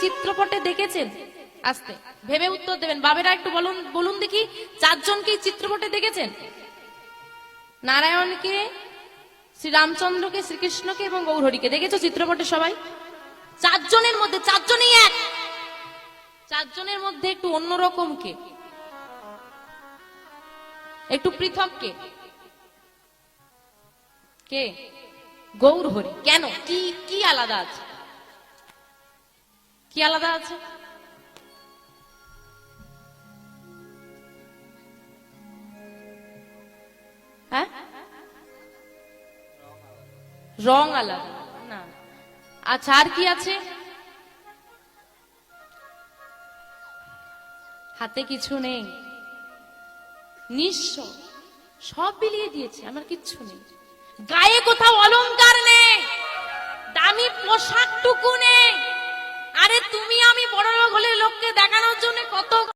চিত্রপটে দেখেছেন? আস্তে ভেবে উত্তর দেবেন। বাবেরা একটু বলুন, বলুন দেখি, 4 জনকে চিত্রপটে দেখেছেন? নারায়ণকে, শ্রীরামচন্দ্রকে, শ্রীকৃষ্ণকে এবং গৌরহরিকে দেখেছো চিত্রপটে সবাই? 4 জনের মধ্যে 4 জনই এক। 4 জনের মধ্যে একটু অন্যরকম কে, একটু পৃথক কে? কে? গৌরহরি। কেন? কি কি আলাদা আছে? কি আলাদা আছে? হ্যাঁ, রং আলাদা না। আচ্ছা, আর কি আছে? হাতে কিছু নেই, নিঃস্ব, সব বিলিয়ে দিয়েছে, আমার কিচ্ছু নেই। গায়ে কোথাও অলংকার নেই, দামি পোশাকটুকু নেই,